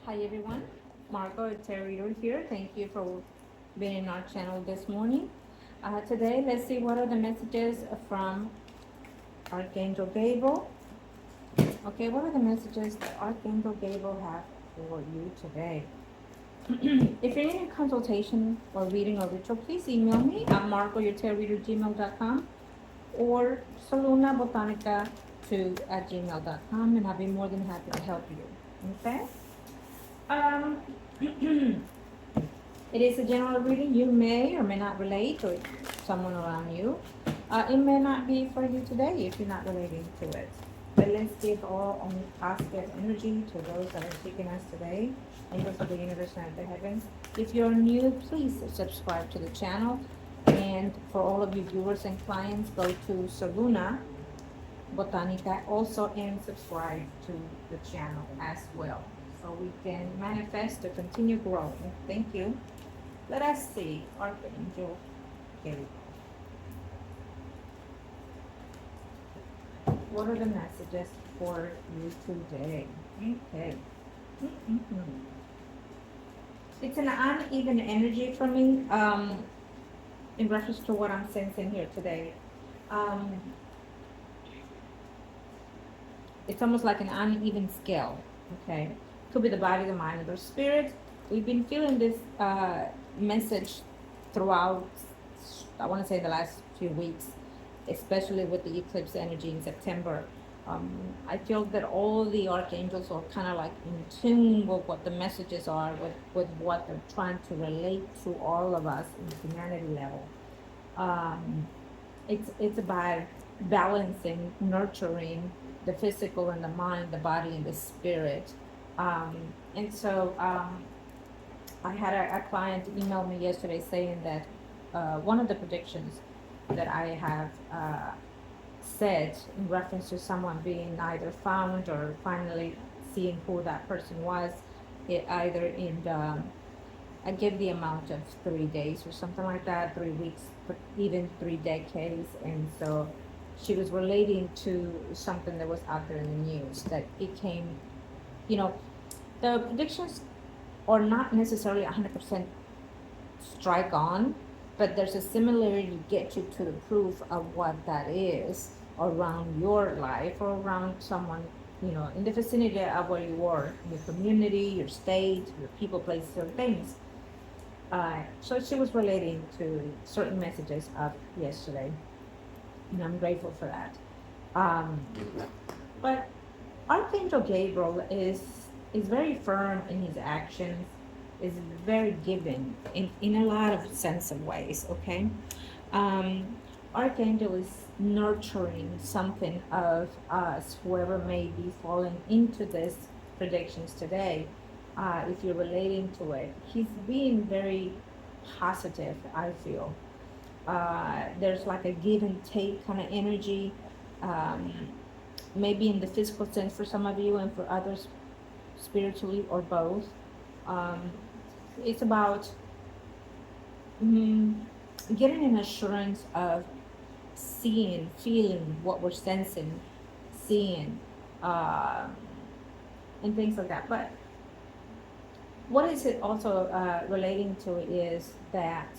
Hi everyone, margourtarotreader here. Thank you for being in our channel this morning. Today, let's see what are the messages from Archangel Gabriel. Okay, what are the messages that Archangel Gabriel have for you today? If you're in a consultation or reading or ritual, please email me at margourtarotreader@gmail.com or solunabotanica2@gmail.com, and I'll be more than happy to help you. Okay? Um, it is a general reading. You may or may not relate to someone around you. It may not be for you today if you're not relating to it. But let's give all only positive energy to those that are seeking us today. Angels of the universe and of the heavens. If you're new, please subscribe to the channel. And for all of you viewers and clients, go to Soluna Botanica also and subscribe to the channel as well, so we can manifest to continue growing. Thank you. Let us see, Archangel Gabriel. What are the messages for you today? Okay. It's an uneven energy for me, in reference to what I'm sensing here today. It's almost like an uneven scale. Okay, could be the body, the mind, or the spirit. We've been feeling this message throughout, I want to say, the last few weeks, especially with the eclipse energy in September. I feel that all the archangels are kind of like in tune with what the messages are, with what they're trying to relate to all of us in humanity level. It's about balancing, nurturing the physical and the mind, the body and the spirit. And so I had a client email me yesterday saying that one of the predictions that I have said in reference to someone being either found or finally seeing who that person was, either in the, I give the amount of 3 days or something like that, 3 weeks, but even 3 decades. And so she was relating to something that was out there in the news that it came, the predictions are not necessarily 100% strike on, but there's a similarity to get you to the proof of what that is around your life or around someone, in the vicinity of where you are, your community, your state, your people, places, or things. So she was relating to certain messages of yesterday, and I'm grateful for that. But Archangel Gabriel is very firm in his actions, is very giving in a lot of sense of ways. Okay, Archangel is nurturing something of us, whoever may be falling into this predictions today. If you're relating to it, he's being very positive, I feel. There's like a give and take kind of energy, maybe in the physical sense for some of you, and for others spiritually, or both. It's about getting an assurance of seeing, feeling what we're sensing, seeing, and things like that. But what is it also relating to is that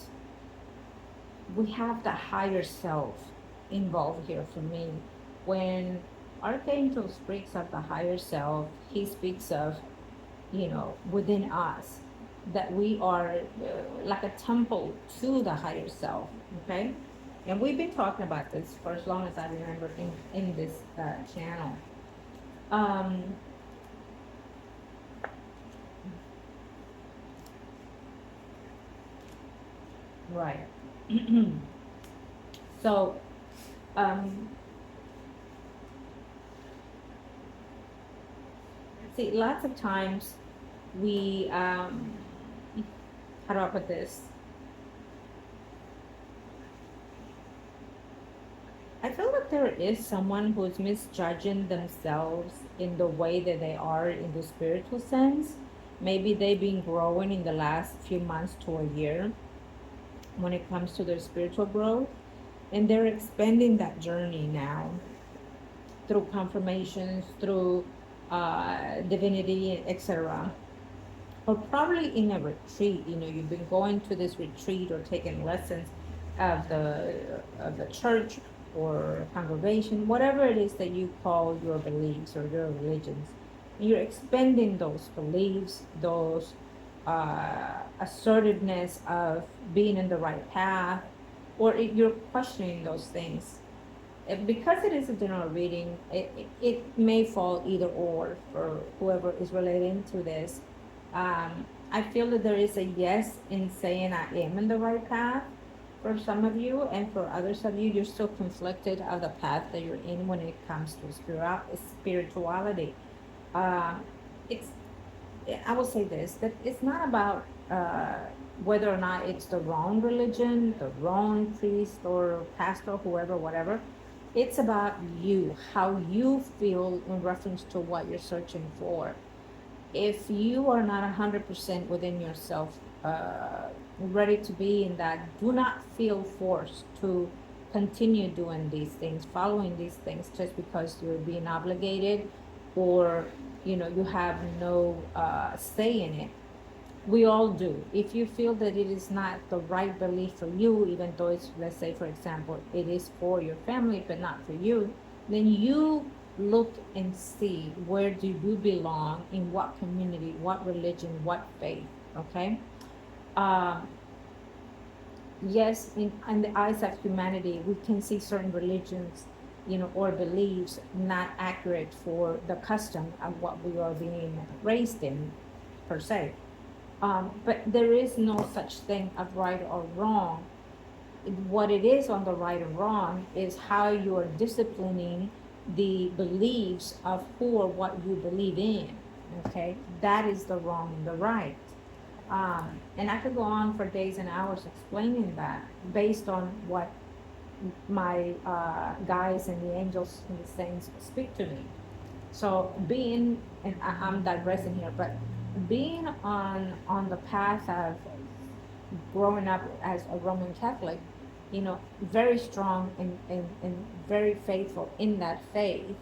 we have the higher self involved here for me. When Archangel speaks of the higher self, he speaks of, within us, that we are like a temple to the higher self. Okay, and we've been talking about this for as long as I remember in this channel. Right. So, see, lots of times we, how do I put this? I feel that there is someone who is misjudging themselves in the way that they are in the spiritual sense. Maybe they've been growing in the last few months to a year when it comes to their spiritual growth, and they're expanding that journey now through confirmations, through divinity, etc. or probably in a retreat. You've been going to this retreat or taking lessons of the church or congregation, whatever it is that you call your beliefs or your religions. And you're expending those beliefs, those assertiveness of being in the right path, or you're questioning those things. Because it is a general reading, it may fall either or for whoever is relating to this. I feel that there is a yes in saying I am in the right path for some of you, and for others of you, you're still conflicted of the path that you're in when it comes to spirituality. Uh, it's I will say this, that it's not about whether or not it's the wrong religion, the wrong priest or pastor, whoever, whatever. It's about you, how you feel in reference to what you're searching for. If you are not 100% within yourself, ready to be in that, do not feel forced to continue doing these things, following these things, just because you're being obligated, or you have no say in it. We all do. If you feel that it is not the right belief for you, even though it's, let's say, for example, it is for your family but not for you, then you look and see, where do you belong, in what community, what religion, what faith. Okay. uh, yes, in the eyes of humanity, we can see certain religions, or beliefs not accurate for the custom of what we are being raised in, per se. But there is no such thing of right or wrong. What it is on the right and wrong is how you are disciplining the beliefs of who or what you believe in. Okay, that is the wrong and the right. And I could go on for days and hours explaining that based on what my guides and the angels and the saints speak to me. So being, and I'm digressing here, but being on the path of growing up as a Roman Catholic, very strong and very faithful in that faith,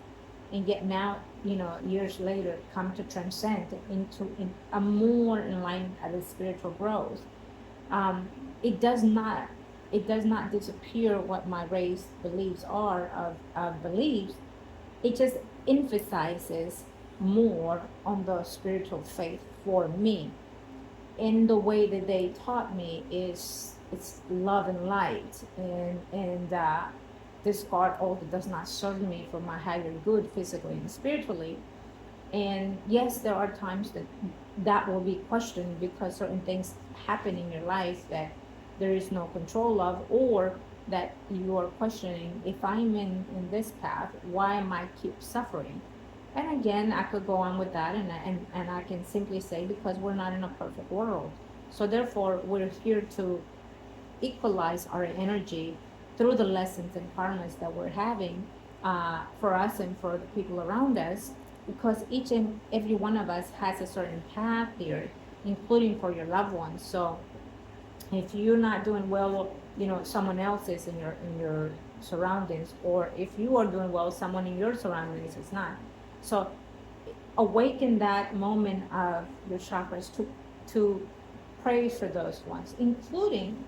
and yet now, years later, come to transcend into a more enlightened at a spiritual growth. Um, it does not disappear what my raised beliefs are of beliefs. It just emphasizes more on the spiritual faith for me. In the way that they taught me is it's love and light, and discard all that does not serve me for my higher good, physically and spiritually. And yes, there are times that will be questioned because certain things happen in your life that there is no control of, or that you are questioning, if I'm in this path, why am I keep suffering? And again, I could go on with that, and I can simply say, because we're not in a perfect world. So therefore, we're here to equalize our energy through the lessons and karmas that we're having, for us and for the people around us, because each and every one of us has a certain path here, including for your loved ones. So if you're not doing well, someone else is in your surroundings, or if you are doing well, someone in your surroundings is not. So awaken that moment of your chakras to pray for those ones, including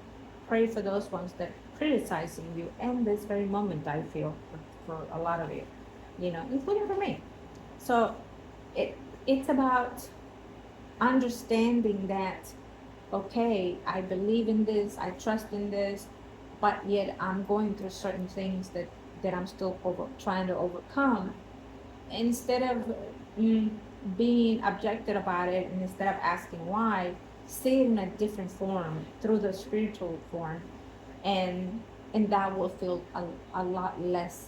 pray for those ones that criticizing you in this very moment. I feel for a lot of you, including for me. So it's about understanding that, okay, I believe in this, I trust in this, but yet I'm going through certain things that I'm still trying to overcome. Instead of being objected about it, and instead of asking why, see it in a different form, through the spiritual form, and that will feel a lot less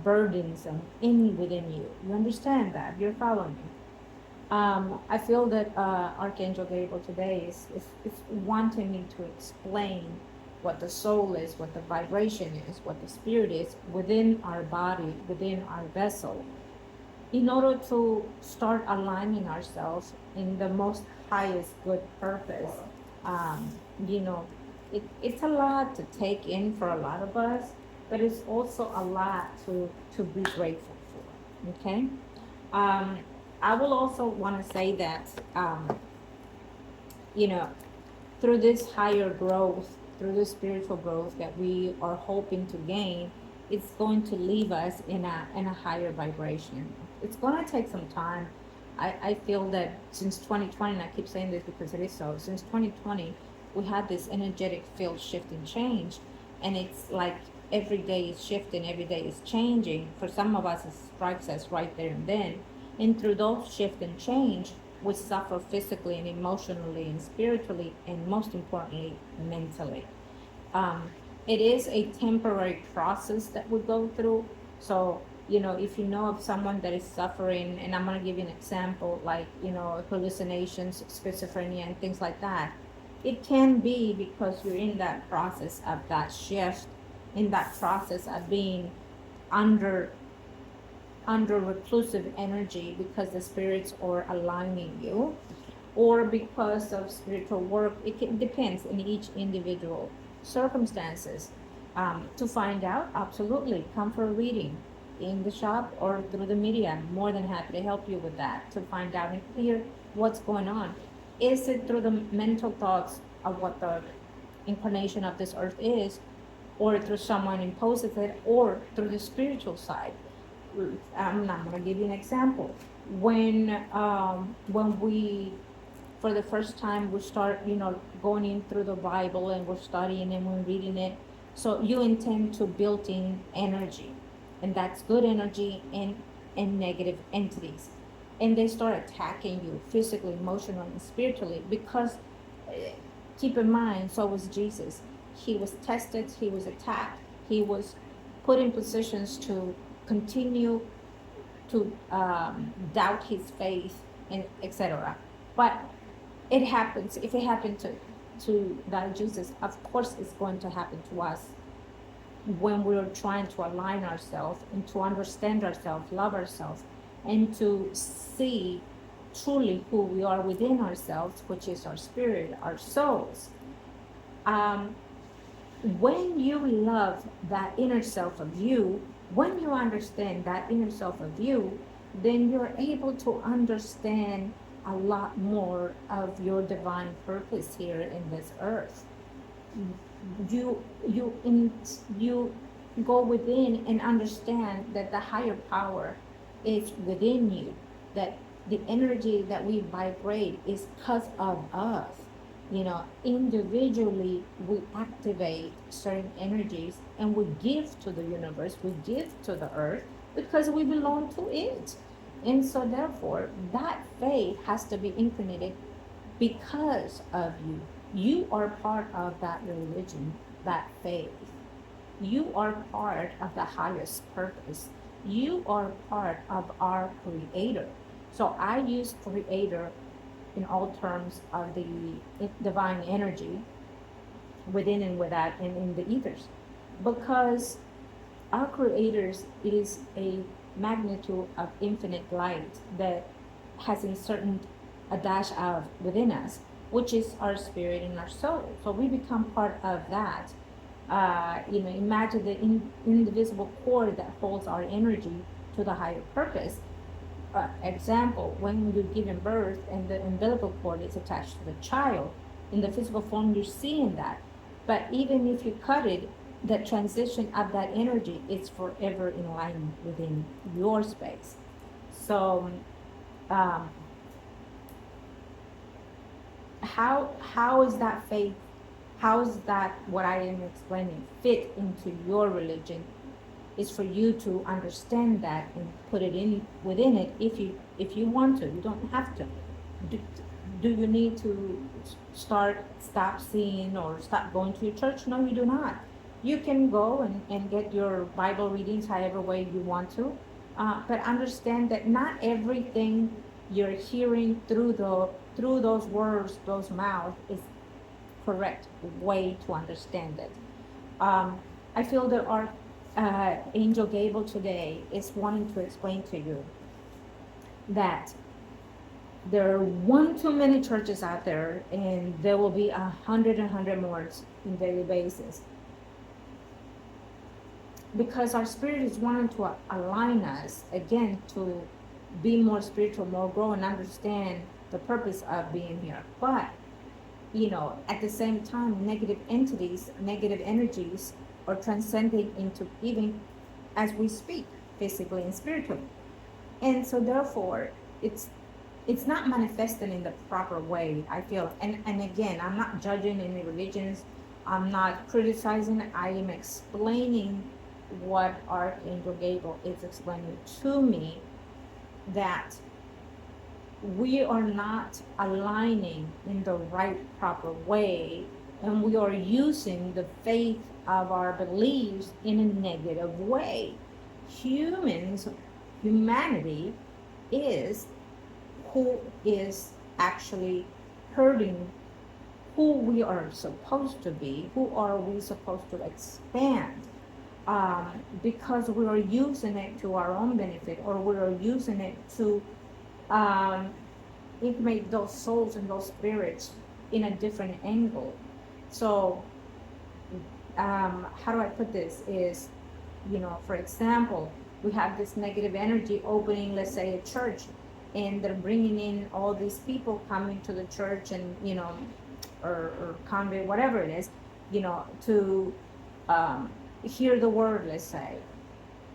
burdensome within you. You understand that? You're following me? I feel that Archangel Gabriel today is wanting me to explain what the soul is, what the vibration is, what the spirit is within our body, within our vessel, in order to start aligning ourselves in the most highest good purpose. Um, you know, it's a lot to take in for a lot of us, but it's also a lot to be grateful for. Okay. Um, I will also want to say that you know, through this higher growth, through the spiritual growth that we are hoping to gain, it's going to leave us in a higher vibration. It's going to take some time. I feel that since 2020, and I keep saying this because it is so, since 2020, we had this energetic field shift and change. And it's like every day is shifting, every day is changing. For some of us, it strikes us right there and then. And through those shift and change, we suffer physically and emotionally and spiritually, and most importantly, mentally. Um, it is a temporary process that we go through. So, if you know of someone that is suffering, and I'm going to give you an example, like, hallucinations, schizophrenia, and things like that, it can be because you're in that process of that shift, in that process of being under reclusive energy because the spirits are aligning you, or because of spiritual work. Depends in each individual circumstances. To find out, absolutely, come for a reading in the shop or through the media. I'm more than happy to help you with that, to find out and clear what's going on. Is it through the mental thoughts of what the incarnation of this earth is, or through someone imposes it, or through the spiritual side? I'm going to give you an example. When we, for the first time, we start, going in through the Bible, and we're studying and we're reading it. So you intend to build in energy, and that's good energy and negative entities. And they start attacking you physically, emotionally, and spiritually, because keep in mind, so was Jesus. He was tested, he was attacked, he was put in positions to continue to doubt his faith, and etc. But it happens. If it happened to that Jesus, of course it's going to happen to us when we're trying to align ourselves and to understand ourselves, love ourselves, and to see truly who we are within ourselves, which is our spirit, our souls. When you love that inner self of you, when you understand that inner self of you, then you're able to understand a lot more of your divine purpose here in this earth. You go within and understand that the higher power is within you, that the energy that we vibrate is because of us. Individually we activate certain energies, and we give to the universe, we give to the earth, because we belong to it. And so therefore that faith has to be incarnated because of you. You are part of that religion, that faith. You are part of the highest purpose. You are part of our creator. So I use creator in all terms of the divine energy within and without and in the ethers, because our creators is a magnitude of infinite light that has inserted a dash of within us, which is our spirit and our soul. So we become part of that. Imagine the indivisible cord that holds our energy to the higher purpose. Example, when you're giving birth and the umbilical cord is attached to the child, in the physical form you're seeing that. But even if you cut it, the transition of that energy is forever in line within your space. So how is that faith, how is that what I am explaining fit into your religion, is for you to understand that and put it in within it if you want to. You don't have to. Do you need to stop seeing or stop going to your church? No, you do not. You can go and get your Bible readings however way you want to, but understand that not everything you're hearing through those words, those mouths, is correct way to understand it. I feel that our Angel Gabriel today is wanting to explain to you that there are one too many churches out there, and there will be 100 more on daily basis, because our spirit is wanting to align us again to be more spiritual, more grow, and understand the purpose of being here. But at the same time, negative entities, negative energies are transcending into even as we speak, physically and spiritually. And so therefore, it's it's not manifesting in the proper way, I feel. And again, I'm not judging any religions, I'm not criticizing, I am explaining what Archangel Gabriel is explaining to me, that we are not aligning in the right proper way, and we are using the faith of our beliefs in a negative way. Humans, humanity is who is actually hurting who we are supposed to be, who are we supposed to expand, because we are using it to our own benefit, or we are using it to um, incubate those souls and those spirits in a different angle. So, how do I put this? Is, for example, we have this negative energy opening, let's say, a church, and they're bringing in all these people coming to the church, and or convent, whatever it is, to hear the word, let's say.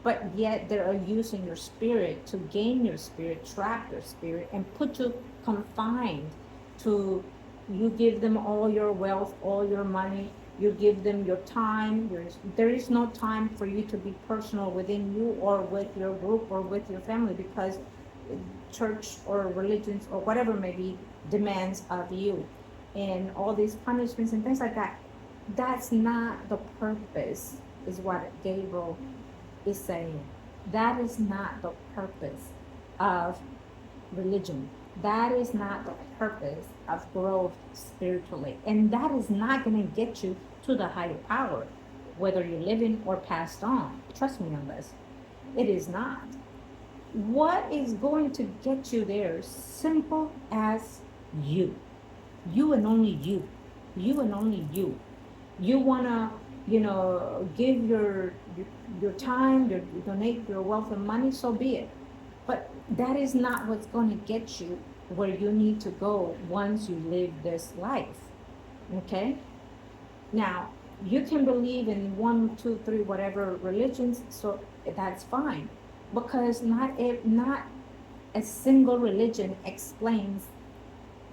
But yet they are using your spirit to gain your spirit, trap your spirit, and put you confined to, you give them all your wealth, all your money, you give them your time. There is no time for you to be personal within you, or with your group, or with your family, because church or religions or whatever may be demands of you, and all these punishments and things like that. That's not the purpose, is what Gabriel is saying. That is not the purpose of religion. That is not the purpose of growth spiritually. And that is not going to get you to the higher power, whether you're living or passed on. Trust me on this. It is not. What is going to get you there? Simple as you. You and only you. You and only you. You want to, give your time, donate your wealth and money, so be it. But that is not what's going to get you where you need to go once you live this life. Okay? Now, you can believe in 1, 2, 3, whatever religions, so that's fine. Because not a single religion explains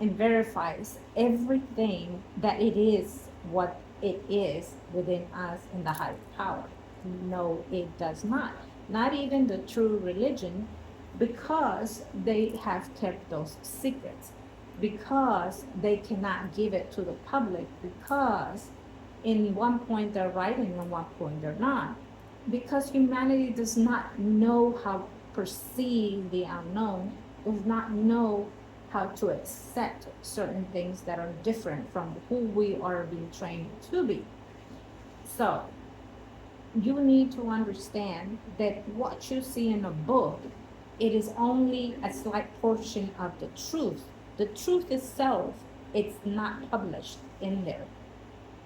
and verifies everything that it is, what it is within us in the higher power. No, it does not. Not even the true religion, because they have kept those secrets, because they cannot give it to the public, because in one point they're right and in one point they're not. Because humanity does not know how to perceive the unknown, does not know how to accept certain things that are different from who we are being trained to be. So you need to understand that what you see in a book, it is only a slight portion of the truth. The truth itself, it's not published in there.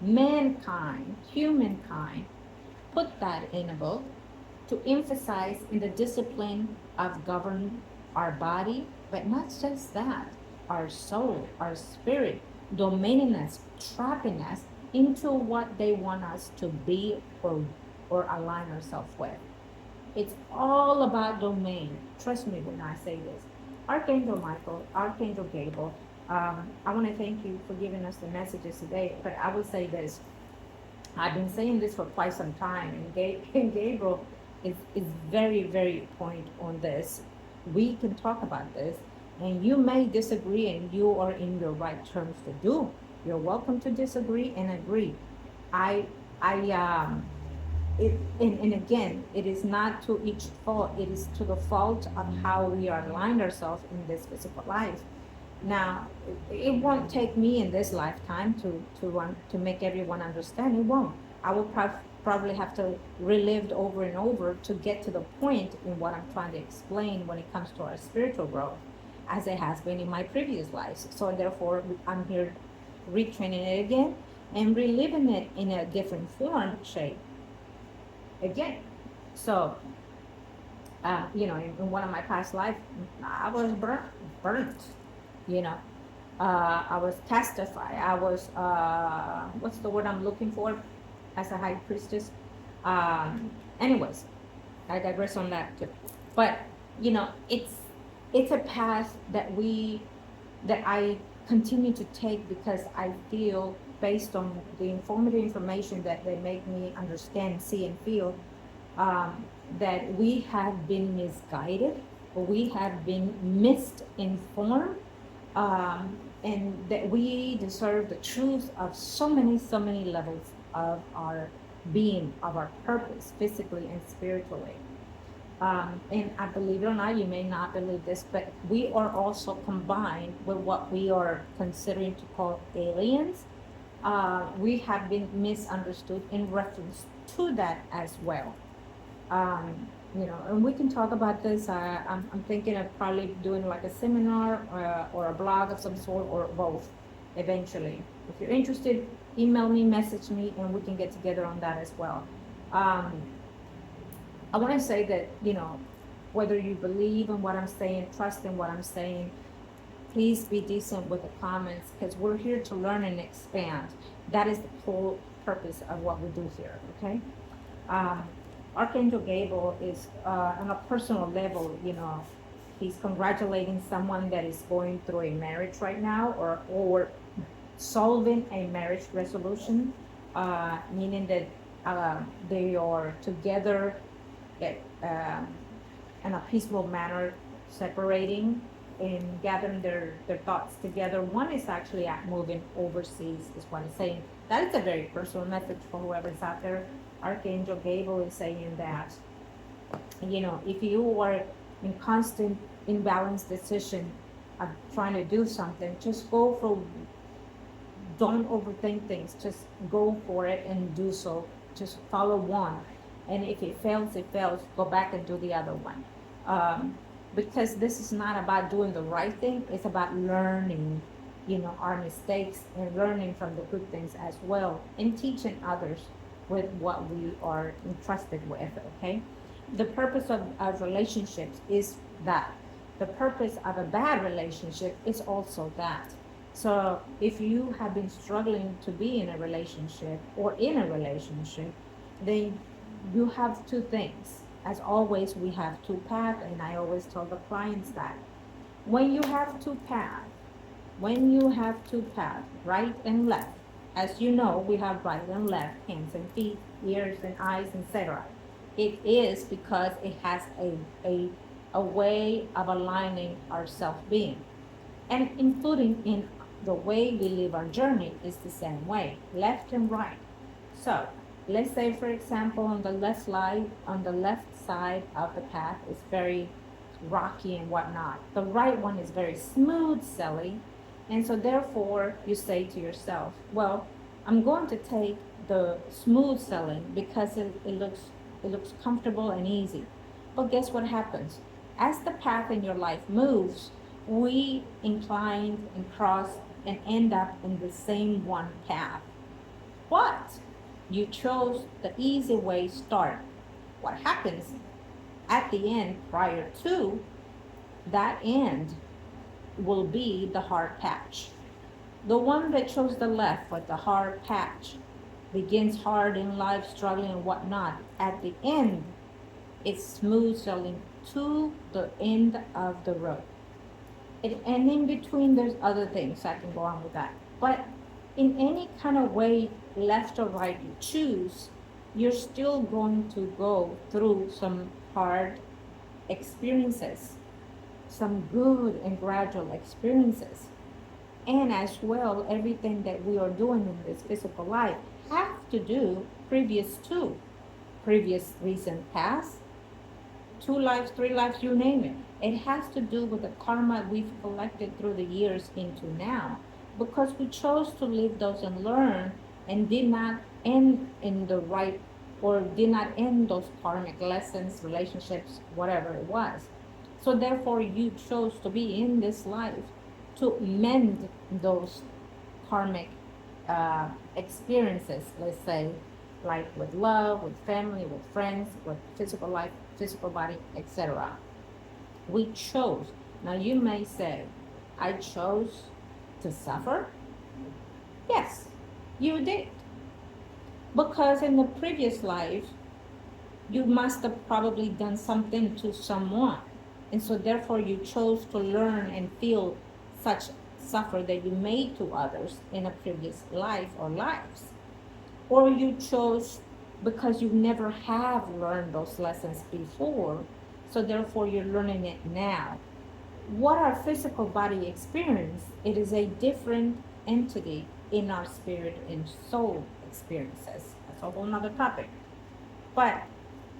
Mankind, humankind, put that in a book to emphasize in the discipline of governing our body, but not just that, our soul, our spirit, domaining us, trapping us into what they want us to be, or align ourselves with. It's all about domain. Trust me when I say this. Archangel Michael, Archangel Gabriel, I want to thank you for giving us the messages today, but I will say this. I've been saying this for quite some time, and Gabriel is very, very point on this. We can talk about this, and you may disagree, and you are in your right terms to do. You're welcome to disagree and agree. I, and again, it is not to each fault. It is to the fault of how we are aligned ourselves in this physical life. Now, it won't take me in this lifetime to make everyone understand. It won't. I will probably have to relive over and over to get to the point in what I'm trying to explain when it comes to our spiritual growth, as it has been in my previous lives. So therefore, I'm here retraining it again and reliving it in a different form, shape again. So, in one of my past lives, I was burnt, you know. I was testify. I was what's the word I'm looking for? As a high priestess. Anyways, I digress on that too. But you know, it's a path that I continue to take because I feel based on the informative information that they make me understand, see, and feel, um, that we have been misguided, or we have been misinformed, and that we deserve the truth of so many levels of our being, of our purpose, physically and spiritually. And I believe it or not, you may not believe this, but we are also combined with what we are considering to call aliens. We have been misunderstood in reference to that as well. You know, and we can talk about this. I'm thinking of probably doing like a seminar, or a blog of some sort, or both eventually. If you're interested, email me, message me, and we can get together on that as well. Um, I want to say that, you know, whether you believe in what I'm saying, trust in what I'm saying, please be decent with the comments, because we're here to learn and expand. That is the whole purpose of what we do here, okay? Um, Archangel Gabriel is, on a personal level, you know, he's congratulating someone that is going through a marriage right now, or solving a marriage resolution, meaning that they are together at, in a peaceful manner, separating and gathering their thoughts together. One is actually at moving overseas, is what it's saying. That is a very personal message for whoever's out there. Archangel Gabriel is saying that, you know, if you are in constant imbalanced decision of trying to do something, just go for, don't overthink things. Just go for it and do so. Just follow one. And if it fails, it fails. Go back and do the other one. Because this is not about doing the right thing. It's about learning, you know, our mistakes, and learning from the good things as well, and teaching others with what we are entrusted with, okay? The purpose of relationships is that. The purpose of a bad relationship is also that. So if you have been struggling to be in a relationship, or in a relationship, then you have two things. As always, we have two paths, and I always tell the clients that when you have two paths, right and left, as you know, we have right and left, hands and feet, ears and eyes, etc. It is because it has a way of aligning our self-being, and including in the way we live our journey is the same way, left and right. So let's say, for example, on the left side of the path is very rocky and whatnot. The right one is very smooth sailing, and so therefore you say to yourself, well, I'm going to take the smooth sailing because it looks comfortable and easy. But guess what happens? As the path in your life moves, we incline and cross and end up in the same one path. But you chose the easy way start. What happens at the end, prior to that end, will be the hard patch. The one that chose the left with the hard patch begins hard in life, struggling and whatnot. At the end, it's smooth sailing to the end of the road. And in between, there's other things. I can go on with that. But in any kind of way, left or right you choose, you're still going to go through some hard experiences, some good and gradual experiences. And as well, everything that we are doing in this physical life have to do previous recent past, 2 lives, 3 lives, you name it. It has to do with the karma we've collected through the years into now, because we chose to live those and learn, and did not end in the right, or did not end those karmic lessons, relationships, whatever it was. So therefore, you chose to be in this life to mend those karmic experiences, let's say, like with love, with family, with friends, with physical life, physical body, etc. We chose. Now you may say, I chose to suffer? Yes, you did. Because in the previous life, you must have probably done something to someone. And so therefore you chose to learn and feel such suffer that you made to others in a previous life or lives. Or you chose because you never have learned those lessons before, so therefore you're learning it now. What our physical body experience, it is a different entity in our spirit and soul experiences. That's a whole nother topic. But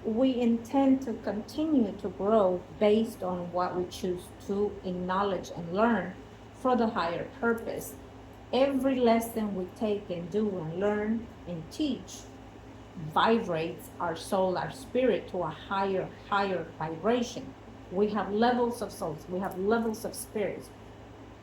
we intend to continue to grow based on what we choose to acknowledge and learn for the higher purpose. Every lesson we take and do and learn and teach vibrates our soul, our spirit to a higher vibration. We have levels of souls, we have levels of spirits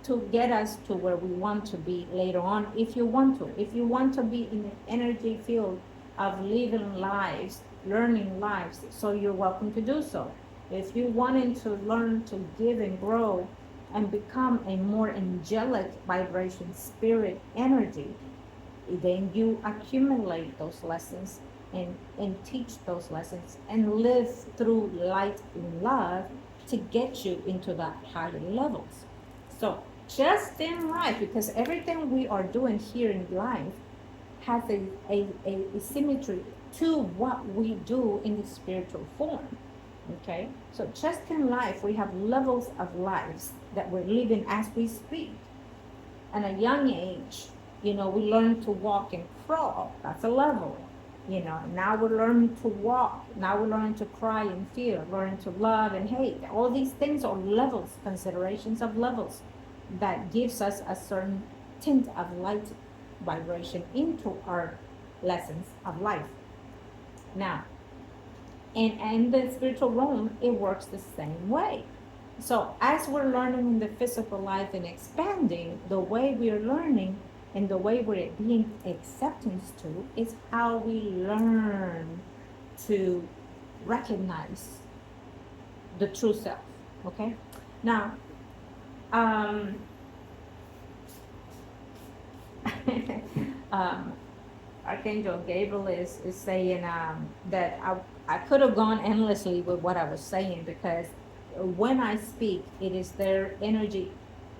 to get us to where we want to be later on. If you want to, if you want to be in the energy field of living lives, learning lives, so you're welcome to do so. If you wanting to learn to give and grow and become a more angelic vibration spirit energy, then you accumulate those lessons and teach those lessons and live through light and love to get you into the higher levels. So just in life, because everything we are doing here in life has a symmetry to what we do in the spiritual form. Okay, so just in life we have levels of lives that we're living as we speak. At a young age, we learn to walk and crawl. That's a level. Now we're learning to walk. Now we're learning to cry and feel, learning to love and hate. All these things are levels, considerations of levels that gives us a certain tint of light vibration into our lessons of life. Now, in the spiritual realm, it works the same way. So as we're learning in the physical life and expanding, the way we are learning and the way we're being acceptance to is how we learn to recognize the true self. Okay? Now, um, um, Archangel Gabriel is saying that I could have gone endlessly with what I was saying, because when I speak, it is their energy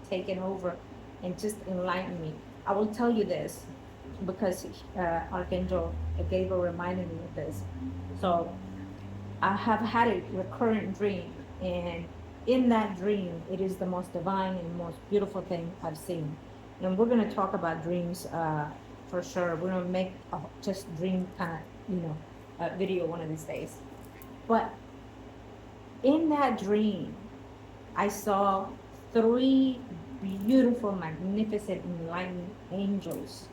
taking over and just enlighten me. I will tell you this because Archangel Gabriel reminded me of this. So I have had a recurrent dream, and in that dream, it is the most divine and most beautiful thing I've seen. And we're going to talk about dreams for sure. We're going to make a just dream kind of, video one of these days. But in that dream, I saw three beautiful, magnificent, enlightened angels: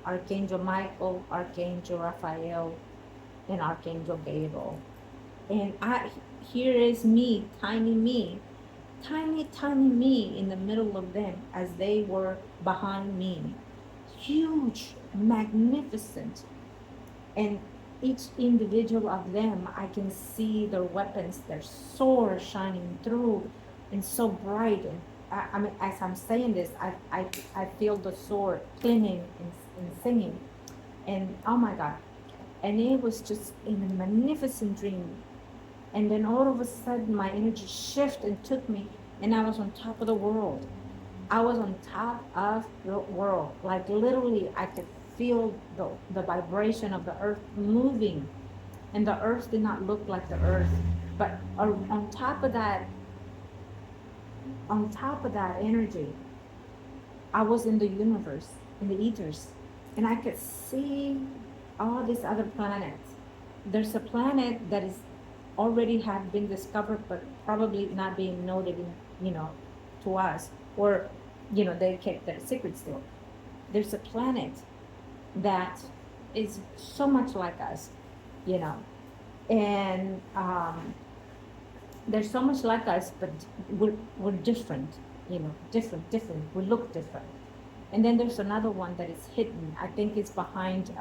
Archangel Michael, Archangel Raphael, and Archangel Gabriel. And here is me, tiny me, tiny me in the middle of them as they were behind me. Huge, magnificent. And each individual of them, I can see their weapons, their swords shining through and so bright. And I mean, as I'm saying this, I feel the sword clinging and singing. And oh my God. And it was just in a magnificent dream. And then all of a sudden, my energy shifted and took me, and I was on top of the world. I was on top of the world. Like literally, I could feel the vibration of the earth moving. And the earth did not look like the earth. But on top of that energy, I was in the universe, in the ethers. And I could see all these other planets. There's a planet that is already have been discovered, but probably not being noted to us, or they kept their secret still. There's a planet that is so much like us, and they're so much like us, but we're different, different. We look different. And then there's another one that is hidden. I think it's behind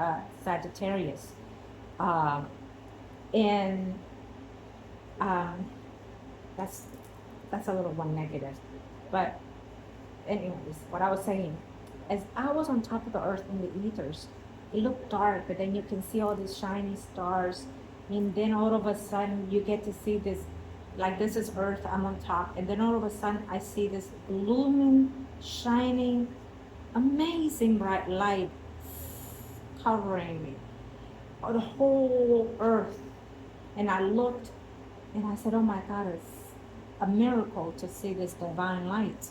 Sagittarius, and um, that's a little one negative, but anyways, what I was saying, as I was on top of the earth in the ethers, it looked dark, but then you can see all these shiny stars, and then all of a sudden you get to see this, like this is earth, I'm on top, and then all of a sudden I see this blooming, shining, amazing bright light covering me, the whole earth. And I looked and I said, oh my God, it's a miracle to see this divine light.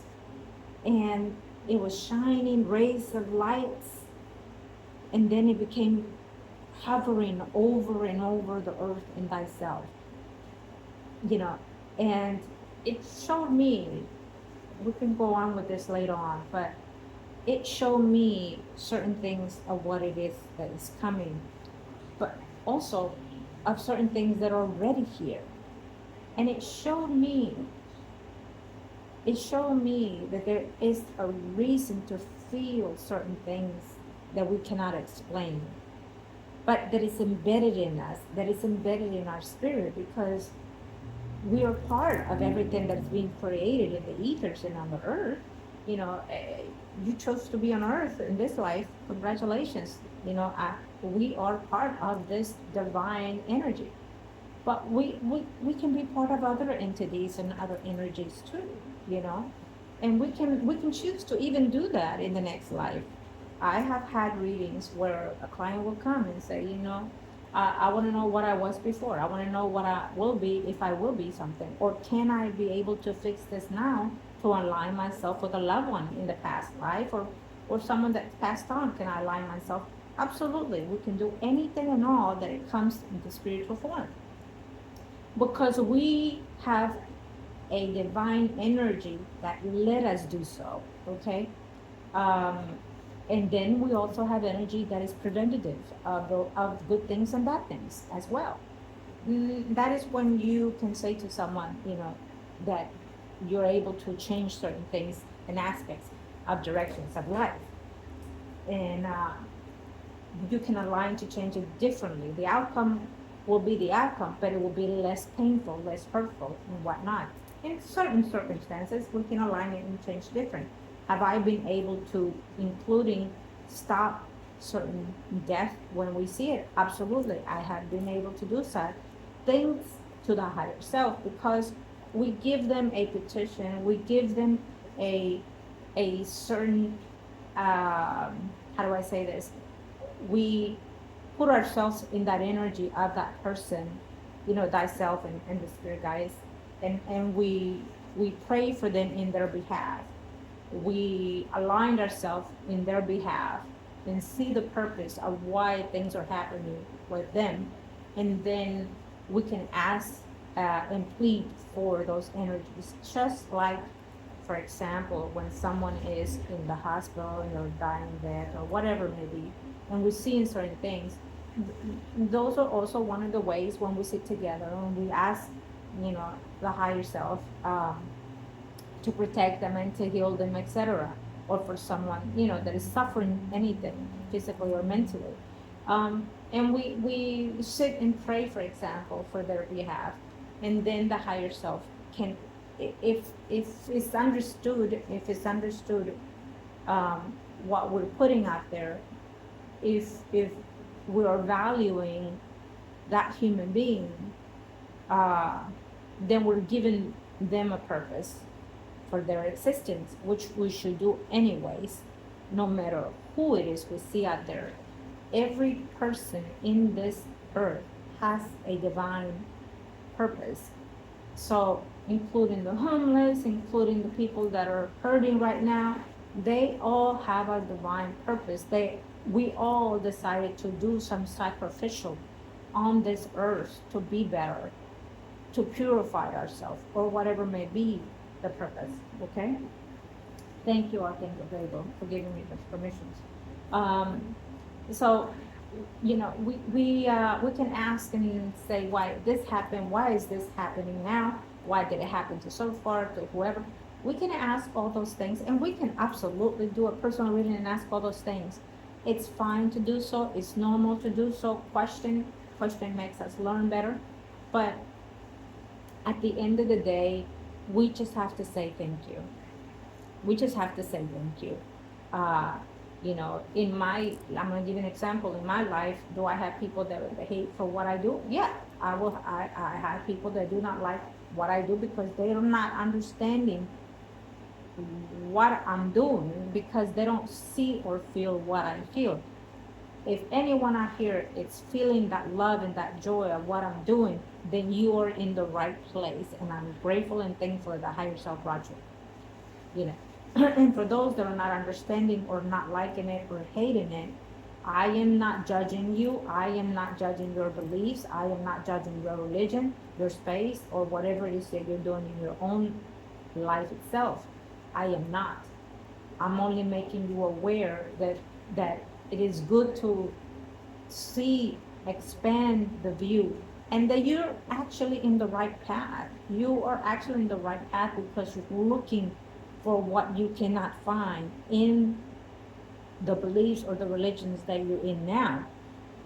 And it was shining rays of lights, and then it became hovering over and over the earth in thyself, you know. And it showed me, we can go on with this later on, but it showed me certain things of what it is that is coming, but also of certain things that are already here. And it showed me that there is a reason to feel certain things that we cannot explain, but that is embedded in us, that is embedded in our spirit, because we are part of everything that's being created in the ethers and on the earth. You know, you chose to be on earth in this life. Congratulations. You know, we are part of this divine energy. But we can be part of other entities and other energies too, you know. And we can choose to even do that in the next life. I have had readings where a client will come and say, you know, I want to know what I was before. I want to know what I will be if I will be something. Or can I be able to fix this now to align myself with a loved one in the past life, or someone that's passed on? Can I align myself? Absolutely. We can do anything and all that it comes into spiritual form, because we have a divine energy that let us do so. Okay. um, and then we also have energy that is preventative of good things and bad things as well. That is when you can say to someone, you know, that you're able to change certain things and aspects of directions of life, and you can align to change it differently. The outcome will be the outcome, but it will be less painful, less hurtful, and whatnot. In certain circumstances, we can align it and change different. Have I been able to, including stop certain death when we see it? Absolutely, I have been able to do so. Thanks to the higher self, because we give them a petition, we give them a certain how do I say this? We put ourselves in that energy of that person, you know, thyself and the spirit guides, and we pray for them in their behalf. We aligned ourselves in their behalf and see the purpose of why things are happening with them, and then we can ask and plead for those energies, just like, for example, when someone is in the hospital and they're dying bed or whatever it may be, and we're seeing certain things, those are also one of the ways when we sit together and we ask, you know, the higher self to protect them and to heal them, etc. Or for someone, you know, that is suffering anything, physically or mentally. And we sit and pray, for example, for their behalf, and then the higher self can, if it's understood, what we're putting out there, if we are valuing that human being, uh, then we're giving them a purpose for their existence, which we should do anyways, no matter who it is we see out there. Every person in this earth has a divine purpose. So, including the homeless, including the people that are hurting right now, they all have a divine purpose. We all decided to do some sacrificial on this earth to be better, to purify ourselves, or whatever may be the purpose. Okay? Thank you, Angel Gabriel, for giving me those permissions. So, you know, we can ask and say why this happened. Why is this happening now? Why did it happen to so far, to whoever? We can ask all those things, and we can absolutely do a personal reading and ask all those things. It's fine to do so. It's normal to do so. Question makes us learn better. But at the end of the day, we just have to say thank you. we just have to say thank you. Uh, I'm gonna give you an example. In my life, do I have people that hate for what I do? Yeah, I will. I have people that do not like what I do because they are not understanding what I'm doing because they don't see or feel what I feel. If anyone out here is feeling that love and that joy of what I'm doing, then you are in the right place. And I'm grateful and thankful for the higher self project. You know. And for those that are not understanding or not liking it or hating it, I am not judging you. I am not judging your beliefs. I am not judging your religion, your space, or whatever it is that you're doing in your own life itself. I am not. I'm only making you aware that it is good to see, expand the view, and that you're actually in the right path. You are actually in the right path because you're looking for what you cannot find in the beliefs or the religions that you're in now.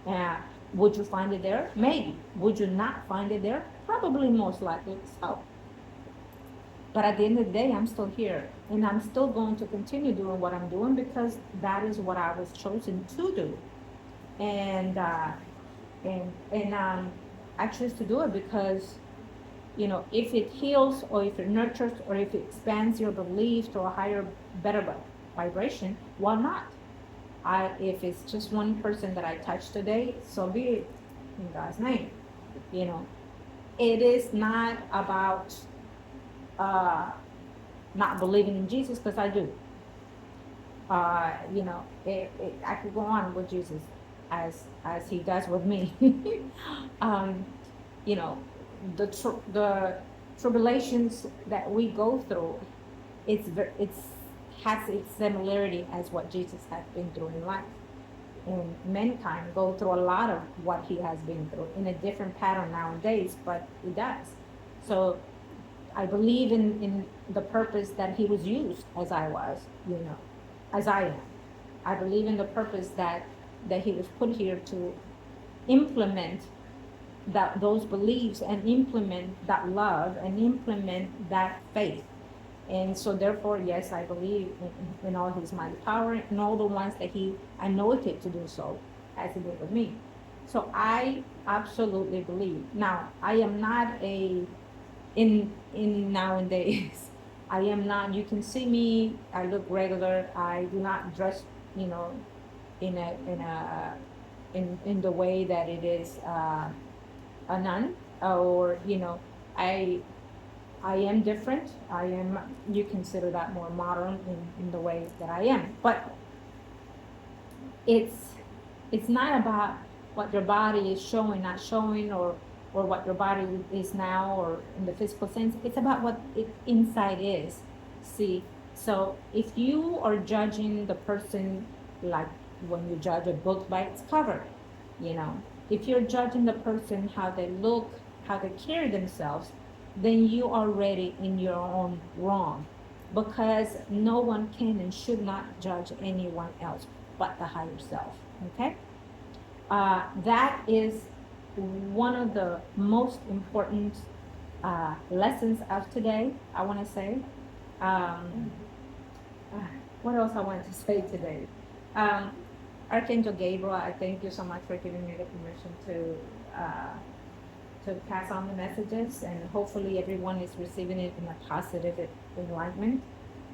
Uh, would you find it there? Maybe. Would you not find it there? Probably, most likely so. But at the end of the day, I'm still here, and I'm still going to continue doing what I'm doing because that is what I was chosen to do. And I choose to do it because, if it heals or if it nurtures or if it expands your belief to a higher, better vibration, why not? If it's just one person that I touch today, so be it, in God's name. You know, it is not about uh, not believing in Jesus, because I do. I could go on with Jesus as he does with me. um, you know, the tribulations that we go through, it's has its similarity as what Jesus has been through in life. And mankind go through a lot of what he has been through in a different pattern nowadays, but he does. So I believe in the purpose that he was used as I was, as I am. I believe in the purpose that he was put here to implement those beliefs and implement that love and implement that faith. And so therefore, yes, I believe in all his mighty power and all the ones that he anointed to do so, as he did with me. So I absolutely believe. Now, I am not in nowadays. I am not. You can see me. I look regular. I do not dress, you know, in the way that it is a nun, or I I am different. You consider that more modern in the way that I am. But it's it's not about what your body is showing, not showing, or what your body is now, or in the physical sense. It's about what it inside is. See, so if you are judging the person, like when you judge a book by its cover, you know, if you're judging the person how they look, how they carry themselves, then you are already in your own wrong, because no one can and should not judge anyone else but the higher self. Okay, that is one of the most important lessons of today, I want to say. um, what else I wanted to say today? um, Archangel Gabriel, I thank you so much for giving me the permission to pass on the messages, and hopefully everyone is receiving it in a positive enlightenment,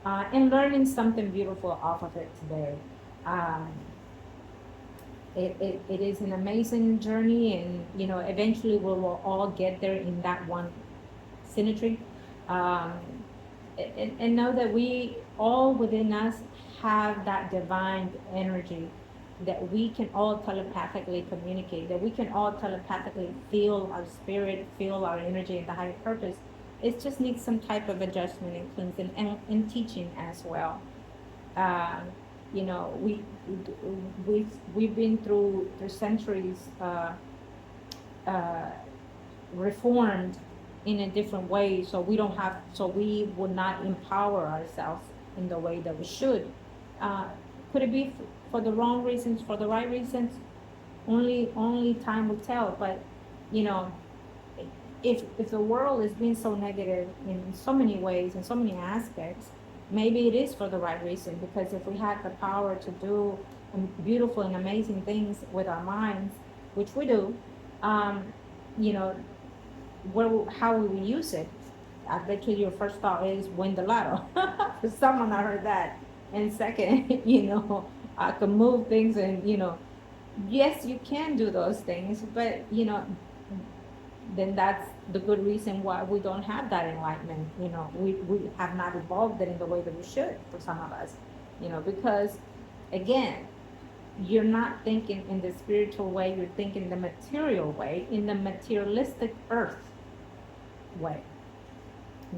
and learning something beautiful off of it today. Um, it is an amazing journey, and eventually we will all get there in that one symmetry. Um, and know that we all within us have that divine energy, that we can all telepathically communicate, that we can all telepathically feel our spirit, feel our energy and the higher purpose. It just needs some type of adjustment and cleansing and teaching as well. Um, you know, we've been through centuries, uh, reformed in a different way, so we would not empower ourselves in the way that we should. Could it be for the wrong reasons, for the right reasons? Only time will tell. But you know, if the world is being so negative in so many ways, in so many aspects, maybe it is for the right reason, because if we had the power to do beautiful and amazing things with our minds, which we do, um, you know, how will we use it? I bet you your first thought is win the lotto. For someone, I heard that. And second, I can move things, and yes, you can do those things, but then that's the good reason why we don't have that enlightenment. We have not evolved it in the way that we should for some of us. Because again, you're not thinking in the spiritual way, you're thinking the material way, in the materialistic earth way.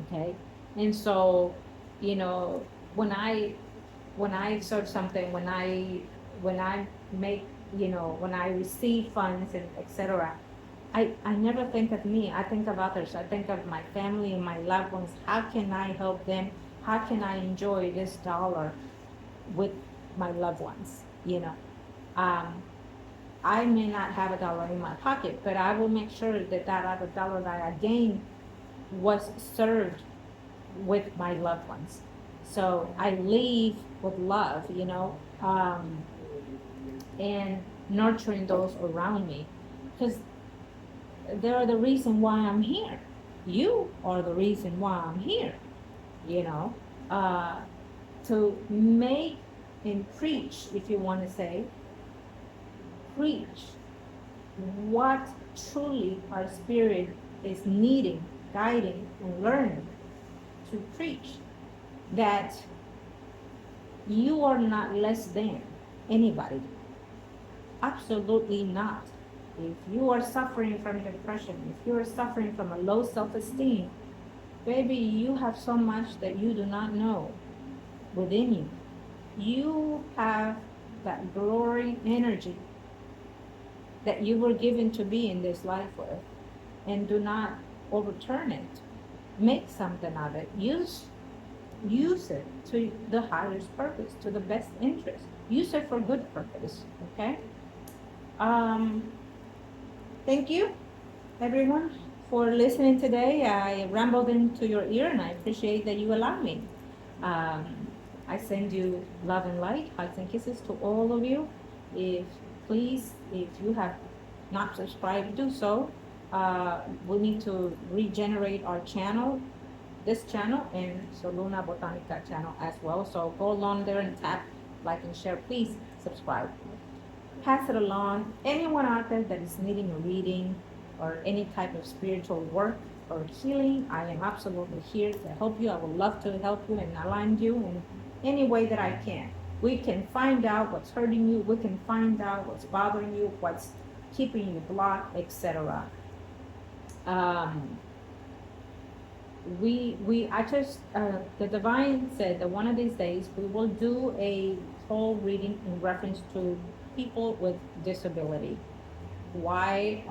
Okay. And so, when I search something, when I make, when I receive funds and etc., I never think of me. I think of others. I think of my family and my loved ones. How can I help them? How can I enjoy this dollar with my loved ones? Um, I may not have a dollar in my pocket, but I will make sure that that other dollar that I gain was served with my loved ones. So I leave with love, and nurturing those around me, because they're the reason why I'm here. You are the reason why I'm here, you know, uh, to make and preach, if you want to say, preach what truly our spirit is needing, guiding, and learning to preach. That you are not less than anybody. Absolutely not. If you are suffering from depression, if you are suffering from a low self-esteem, baby, you have so much that you do not know within you. You have that glory energy that you were given to be in this life with, and do not overturn it. Make something of it. Use it to the highest purpose, to the best interest. Use it for good purpose. Okay. Thank you, everyone, for listening today. I rambled into your ear, and I appreciate that you allow me. Um, I send you love and light, hugs and kisses to all of you. If you have not subscribed, do so. We need to regenerate our channel, this channel, and Soluna Botanica channel as well. So go along there and tap like and share. Please subscribe. Pass it along. Anyone out there that is needing a reading or any type of spiritual work or healing, I am absolutely here to help you. I would love to help you and align you in any way that I can. We can find out what's hurting you. We can find out what's bothering you, what's keeping you blocked, etc. The divine said that one of these days we will do a whole reading in reference to people with disability. Why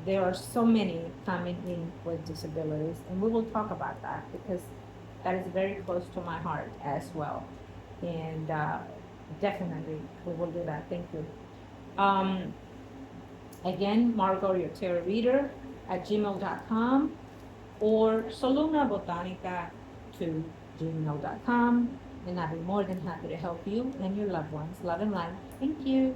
there are so many coming in with disabilities, and we will talk about that because that is very close to my heart as well. And definitely we will do that. Thank you. Again, Margot, your tarot reader at gmail.com, or solunabotanica to gmail.com, and I'll be more than happy to help you and your loved ones. Love and light. Thank you.